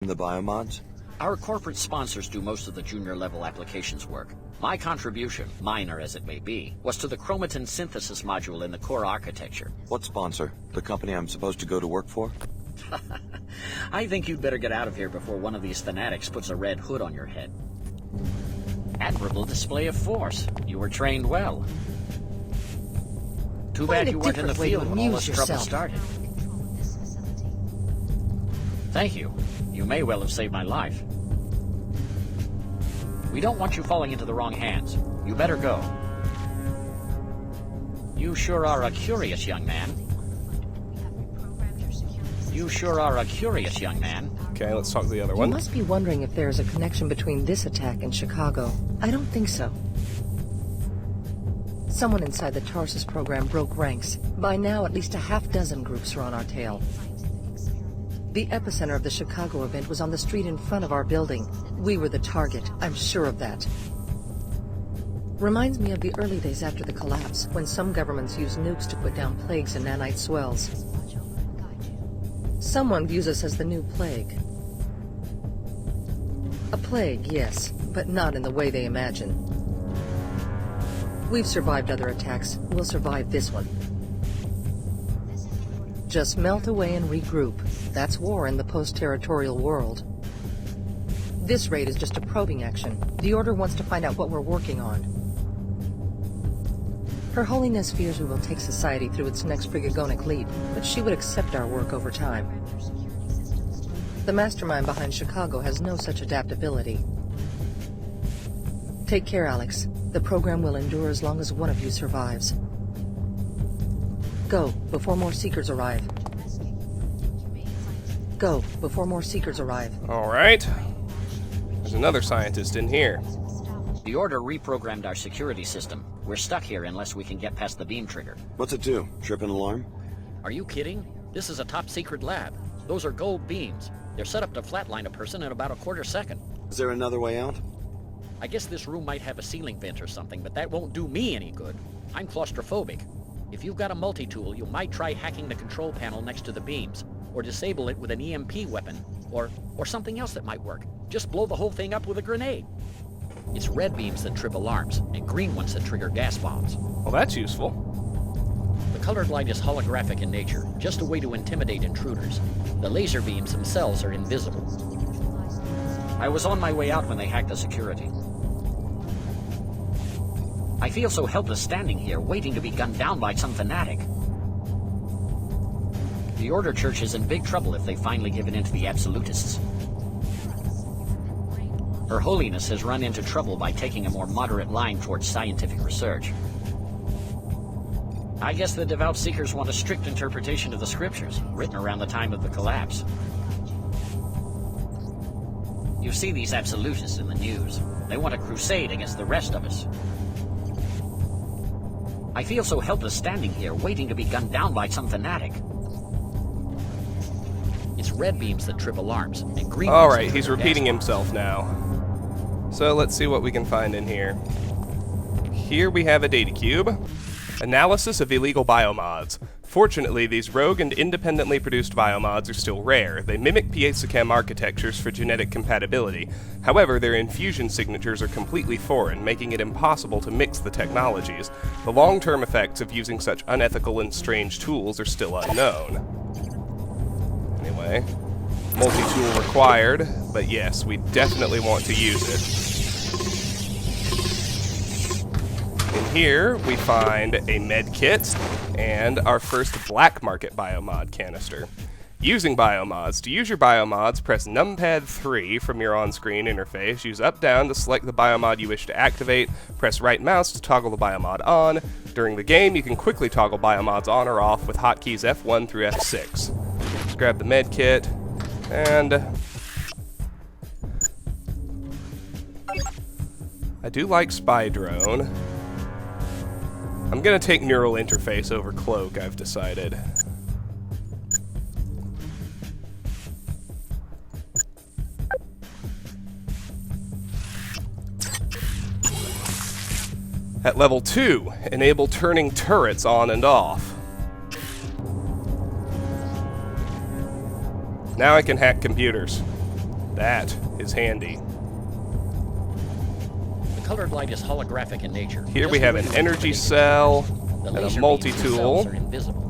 The biomods? Our corporate sponsors do most of the junior level applications work. My contribution, minor as it may be, was to the chromatin synthesis module in the core architecture. What sponsor? The company I'm supposed to go to work for? I think you'd better get out of here before one of these fanatics puts a red hood on your head. Admirable display of force. You were trained well. Too bad you weren't in the field when all this trouble started. Thank you. You may well have saved my life. We don't want you falling into the wrong hands. You better go. You sure are a curious young man. You sure are a curious young man. Okay, let's talk to the other one. You must be wondering if there's a connection between this attack and Chicago. I don't think so. Someone inside the Tarsus program broke ranks. By now, at least a half-dozen groups are on our tail. The epicenter of the Chicago event was on the street in front of our building. We were the target, I'm sure of that. Reminds me of the early days after the collapse, when some governments used nukes to put down plagues and nanite swells. Someone views us as the new plague. A plague, yes, but not in the way they imagine. We've survived other attacks. We'll survive this one. Just melt away and regroup. That's war in the post-territorial world. This raid is just a probing action. The Order wants to find out what we're working on. Her Holiness fears we will take society through its next Brigagonic leap, but she would accept our work over time. The mastermind behind Chicago has no such adaptability. Take care, Alex. The program will endure as long as one of you survives. Go, before more Seekers arrive. Go, before more Seekers arrive. Alright. There's another scientist in here. The Order reprogrammed our security system. We're stuck here unless we can get past the beam trigger. What's it do? Trip an alarm? Are you kidding? This is a top-secret lab. Those are gold beams. They're set up to flatline a person in about a quarter second. Is there another way out? I guess this room might have a ceiling vent or something, but that won't do me any good. I'm claustrophobic. If you've got a multi-tool, you might try hacking the control panel next to the beams, or disable it with an EMP weapon, or something else that might work. Just blow the whole thing up with a grenade. It's red beams that trip alarms, and green ones that trigger gas bombs. Well, that's useful. The colored light is holographic in nature, just a way to intimidate intruders. The laser beams themselves are invisible. I was on my way out when they hacked the security. I feel so helpless standing here, waiting to be gunned down by some fanatic. The Order Church is in big trouble if they finally give in to the absolutists. Her Holiness has run into trouble by taking a more moderate line towards scientific research. I guess the devout Seekers want a strict interpretation of the scriptures, written around the time of the collapse. You see these absolutists in the news. They want a crusade against the rest of us. I feel so helpless standing here, waiting to be gunned down by some fanatic. It's red beams that trip alarms, and green. Alright, he's repeating himself now. So let's see what we can find in here. Here we have a data cube. Analysis of illegal biomods. Fortunately, these rogue and independently produced biomods are still rare. They mimic piezochem architectures for genetic compatibility. However, their infusion signatures are completely foreign, making it impossible to mix the technologies. The long-term effects of using such unethical and strange tools are still unknown. Anyway, multi-tool required, but yes, we definitely want to use it. In here, we find a med kit and our first black market biomod canister. Using biomods. To use your biomods, press numpad 3 from your on-screen interface. Use up-down to select the biomod you wish to activate. Press right mouse to toggle the biomod on. During the game, you can quickly toggle biomods on or off with hotkeys F1 through F6. Let's grab the med kit, and I do like spy drone. I'm gonna take neural interface over cloak, I've decided. At level 2, enable turning turrets on and off. Now I can hack computers. That is handy. The colored light is holographic in nature. Here Just we the have way an you energy operate it. cell The and a laser beams multi-tool. themselves are invisible.